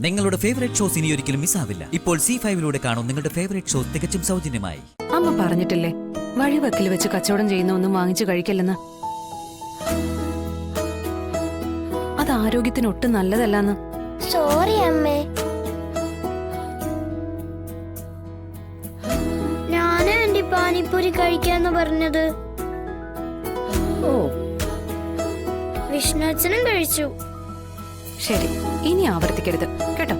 നിങ്ങളുടെ favourite shows ഇനി ഒരിക്കലും മിസ്സാവില്ല. ഇപ്പോൾ C5 കാണും നിങ്ങളുടെ ഫേവറേറ്റ് ഷോസ് തികച്ചും സൗജന്യമായി. അമ്മ പറഞ്ഞിട്ടില്ലേ വഴിവക്കിൽ വെച്ച് കച്ചവടം ചെയ്യുന്ന ഒന്നും വാങ്ങിച്ചു കഴിക്കില്ലെന്ന്. അത് ആരോഗ്യത്തിന് ഒട്ടും നല്ലതല്ലെന്ന്. സോറി അമ്മേ, ഞാനാ ആന്റി പാനിപ്പൂരി കഴിക്കാന്ന് പറഞ്ഞത്. ഓ, വിഷ്ണുച്ചനും കഴിച്ചു. ശരി, ഇനി ആവർത്തിക്കരുത് കേട്ടോ.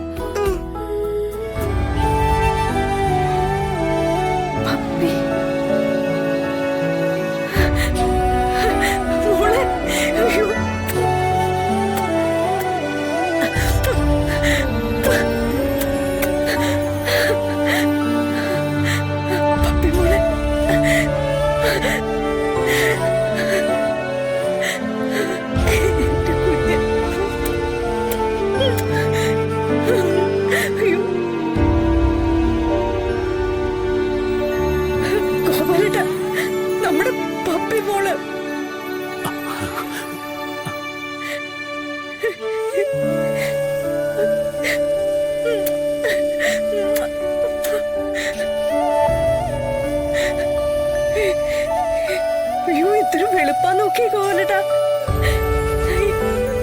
അയ്യോ, ഇത്ര വെളുപ്പാ നോക്കിയ കോലട്ടാ.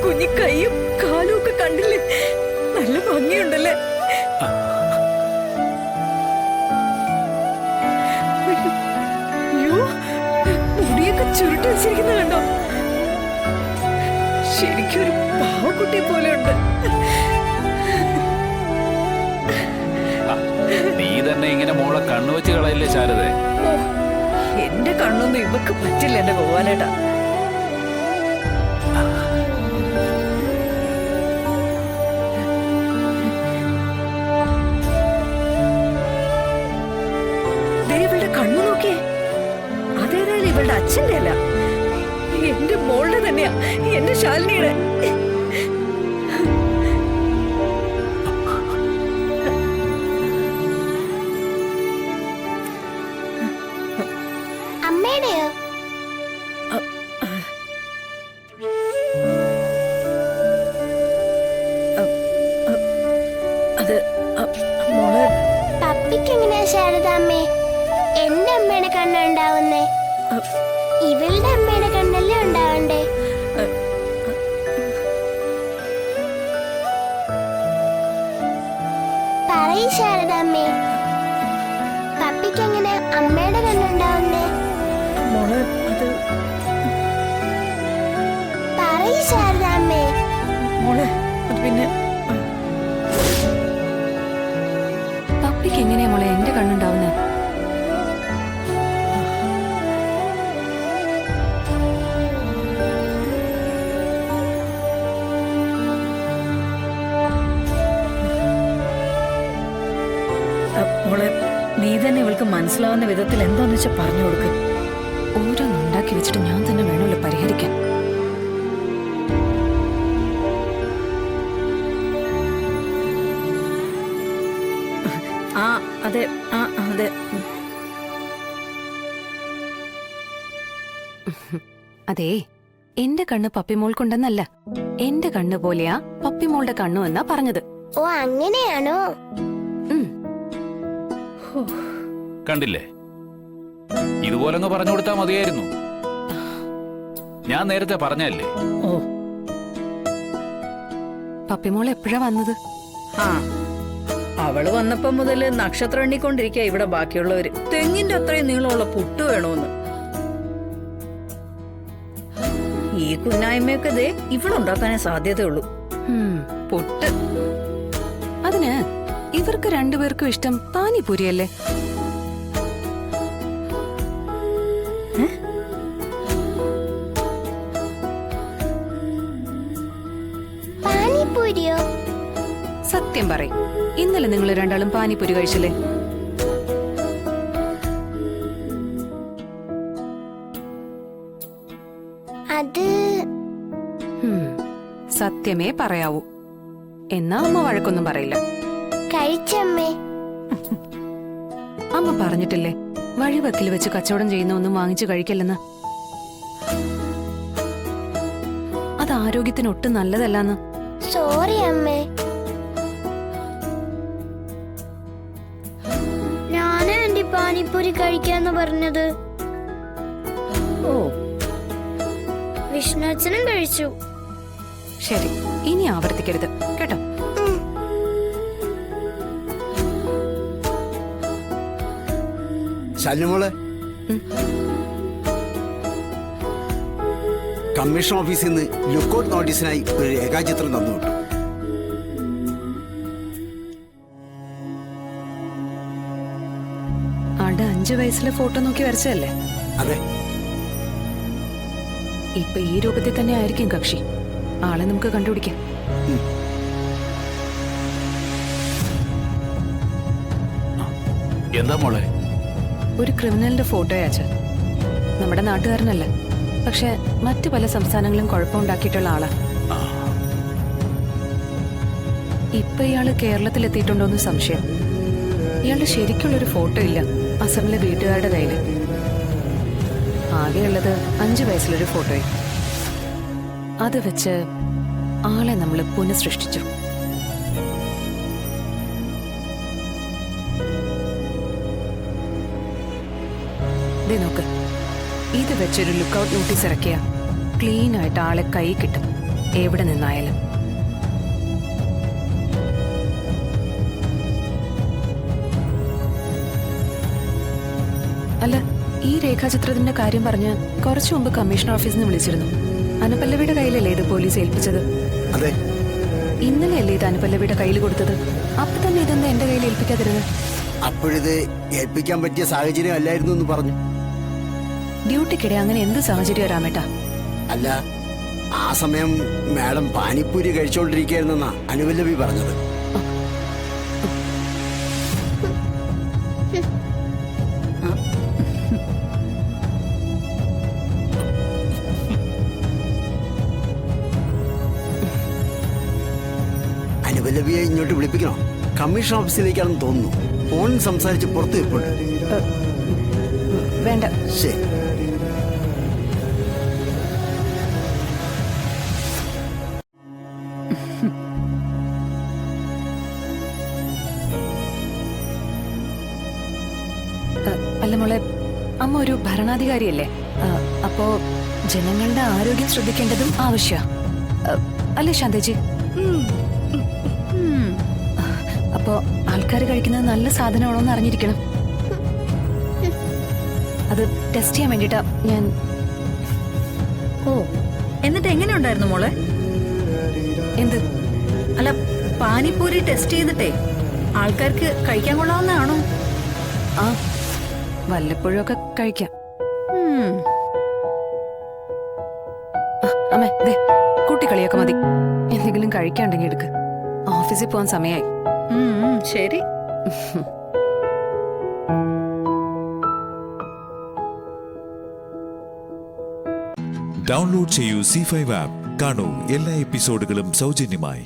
കുഞ്ഞി കൈയും കാലും ഒക്കെ കണ്ടില്ലേ? നല്ല ഭംഗിയുണ്ടല്ലേ? അയ്യോ, മുടിയൊക്കെ ചുരുട്ടി വെച്ചിരിക്കുന്ന കണ്ടോ? ശരിക്കും ഒരു പാവക്കുട്ടിയെ പോലെ ഉണ്ട്. നീ തന്നെ ഇങ്ങനെ മോളെ കണ്ണുവെച്ച് കളയില്ലേ ശാരദേ? എന്റെ കണ്ണൊന്നും ഇവക്ക് പറ്റില്ല എന്റെ ഗോപാലേട്ടാ. ഇവളുടെ കണ്ണു നോക്കിയേ, അതേതായാലും ഇവളുടെ അച്ഛന്റെ അല്ല, എന്റെ മോളുടെ തന്നെയാ, എന്റെ ശാലിനിയുടെ. അമ്മയുടെയോ? അത് മോളെ, പപ്പിക്ക് എങ്ങനെയാ ശാരദാമ്മേ എന്റെ അമ്മയുടെ കണ്ണുണ്ടാവുന്നേ? ഇവളുടെ അമ്മയുടെ കണ്ണല്ലേ ഉണ്ടാവണ്ടേ? പറയ് ശാരദാമ്മേ, പപ്പിക്ക് എങ്ങനെ അമ്മയുടെ കണ്ണുണ്ടാവുന്നേ? മോളെ, അത് പറയ് ശാരദാമ്മേ. മോളെ, അത് പിന്നെ പപ്പിക്ക് എങ്ങനെയാ മോളെ എന്റെ കണ്ണുണ്ടാവുന്നേ? മോളെ, നീ തന്നെ ഇവൾക്ക് മനസ്സിലാവുന്ന വിധത്തിൽ എന്താന്ന് വെച്ചാൽ പറഞ്ഞു കൊടുക്ക്. ഓരോന്നുണ്ടാക്കി വെച്ചിട്ട് ഞാൻ തന്നെ വേണമല്ലോ പരിഹരിക്കാൻ. ആ അതെ, ആ അതെ. അതേ, എന്റെ കണ്ണ് പപ്പിമോൾക്കുണ്ടെന്നല്ല, എന്റെ കണ്ണ് പോലെയാ പപ്പിമോളുടെ കണ്ണു എന്നാ പറഞ്ഞത്. ഓ, അങ്ങനെയാണോ? കണ്ടില്ലേ, ഇതുപോലെ അങ്ങ് പറഞ്ഞു കൊടുത്താൽ മതിയായിരുന്നു. ഞാൻ നേരത്തെ പറഞ്ഞല്ലേ. ഓ, പപ്പിമോൾ എപ്പോഴാ വന്നത്? ആ അവള് വന്നപ്പോ മുതല് നക്ഷത്രം എണ്ണിക്കൊണ്ടിരിക്കുക ഇവിടെ ബാക്കിയുള്ളവര്. തെങ്ങിന്റെ അത്രയും നീളമുള്ള പുട്ട് വേണോന്ന്. ഈ കുന്നായ്മയൊക്കെ ദേ ഇവളുണ്ടാക്കാനേ സാധ്യതയുള്ളൂ. പൊട്ട്. അതിന് ഇവർക്ക് രണ്ടുപേർക്കും ഇഷ്ടം പാനിപൂരിയല്ലേ? പാനിപ്പൂരിയോ? സത്യം പറയും, ഇന്നലെ നിങ്ങൾ രണ്ടാളും പാനിപൂരി കഴിച്ചില്ലേ? അത് സത്യമേ പറയാവൂ. എന്നാ അമ്മ വഴക്കൊന്നും പറയില്ല. കഴിച്ചമ്മേ. അമ്മ പറഞ്ഞിട്ടില്ലേ വഴിവക്കിൽ വെച്ച് കച്ചവടം ചെയ്യുന്ന ഒന്നും വാങ്ങിച്ചു കഴിക്കില്ലെന്ന്. അത് ആരോഗ്യത്തിന് ഒട്ടും നല്ലതല്ലാന്ന്. സോറി അമ്മേ. പാനിപ്പൂരി കഴിക്കാന്ന് പറഞ്ഞത്? ഓ വിഷ്ണു അച്ഛനും കഴിച്ചു. ശരി, ഇനി ആവർത്തിക്കരുത് കേട്ടോ. ശല്യമോളെ, കമ്മീഷൻ ഓഫീസിൽ നിന്ന് ലുക്കൌട്ട് നോട്ടീസിനായി ഒരു രേഖാചിത്രം തന്നു വിട്ടു. ആളുടെ 5 വയസ്സിലെ ഫോട്ടോ നോക്കി വരച്ചതല്ലേ? അതെ, ഇപ്പൊ ഈ രൂപത്തിൽ തന്നെ ആയിരിക്കും കക്ഷി. ആളെ നമുക്ക് കണ്ടുപിടിക്കാം. എന്താ മോളെ? ഒരു ക്രിമിനലിന്റെ ഫോട്ടോ അയച്ച. നമ്മുടെ നാട്ടുകാരനല്ല, പക്ഷെ മറ്റു പല സംസ്ഥാനങ്ങളിലും കുഴപ്പമുണ്ടാക്കിയിട്ടുള്ള ആളാ. ഇപ്പൊ ഇയാള് കേരളത്തിലെത്തിയിട്ടുണ്ടോന്ന് സംശയം. ഇയാളുടെ ശരിക്കുള്ളൊരു ഫോട്ടോ ഇല്ല അസമിലെ വീട്ടുകാരുടെ കയ്യില്. ആകെയുള്ളത് 5 വയസ്സിലൊരു ഫോട്ടോയും. അത് വെച്ച് ആളെ നമ്മൾ പുനഃസൃഷ്ടിച്ചു. ദേ നോക്ക്, ഇത് വെച്ചൊരു ലുക്കൌട്ട് നോട്ടീസ് ഇറക്കിയ ക്ലീൻ ആയിട്ട് ആളെ കൈ കിട്ടും, എവിടെ നിന്നായാലും. അല്ല, ഈ രേഖാചിത്രത്തിന്റെ കാര്യം പറഞ്ഞ് കുറച്ചു മുമ്പ് കമ്മീഷണർ ഓഫീസിൽ നിന്ന് വിളിച്ചിരുന്നു. അനുപല്ലവിയുടെ കയ്യിലല്ലേ ഇത് പോലീസ് ഏൽപ്പിച്ചത്? അതെ. ഇന്നലെയല്ലേ ഇത് അനുപല്ലവിയുടെ കയ്യിൽ കൊടുത്തത്? അപ്പൊ തന്നെ ഇതൊന്നും എന്റെ കയ്യിൽ ഏൽപ്പിക്കാതിരുന്നത്? അപ്പോഴിത് ഏൽപ്പിക്കാൻ പറ്റിയ സാഹചര്യം അല്ലായിരുന്നു എന്ന് പറഞ്ഞു. ഡ്യൂട്ടിക്കിടെ അങ്ങനെ എന്ത് സാഹചര്യം രാമേട്ടാ? അല്ല, ആ സമയം മാഡം പാനിപ്പൂരി കഴിച്ചോണ്ടിരിക്കുകയായിരുന്നെന്നാ അനുപല്ലവി പറഞ്ഞത്. അനുപല്ലവിയെ ഇങ്ങോട്ട് വിളിപ്പിക്കണോ? കമ്മീഷൻ ഓഫീസിലേക്കാണെന്ന് തോന്നുന്നു. ഫോണിൽ സംസാരിച്ച് പുറത്തു വെപ്പുണ്ട്. വേണ്ട. ശരി. അല്ല മോളെ, അമ്മ ഒരു ഭരണാധികാരിയല്ലേ? അപ്പോ ജനങ്ങളുടെ ആരോഗ്യം ശ്രദ്ധിക്കേണ്ടതും ആവശ്യ അല്ലേ ശാന്തേജി? അപ്പോ ആൾക്കാർ കഴിക്കുന്നത് നല്ല സാധനമാണോന്ന് അറിഞ്ഞിരിക്കണം. അത് ടെസ്റ്റ് ചെയ്യാൻ വേണ്ടിട്ടാ ഞാൻ. ഓ, എന്നിട്ട് എങ്ങനെ ഉണ്ടായിരുന്നു മോളെ? എന്ത്? അല്ല, പാനിപ്പൂരി ടെസ്റ്റ് ചെയ്തിട്ടേ ആൾക്കാർക്ക് കഴിക്കാൻ കൊള്ളാവുന്നതാണോ? ആ, വല്ലപ്പോഴും ഒക്കെ കഴിക്കാം. അമ്മേ, ദേ കൂട്ടിക്കളിയൊക്കെ മതി. എന്തെങ്കിലും കഴിക്കാണ്ടെങ്കിൽ എടുക്ക്. ഓഫീസിൽ പോകാൻ സമയമായി. ശരി. ഡൗൺലോഡ് ചെയ്യൂ C5 ആപ്പ്. കാണൂ എല്ലാ എപ്പിസോഡുകളും സൗജന്യമായി.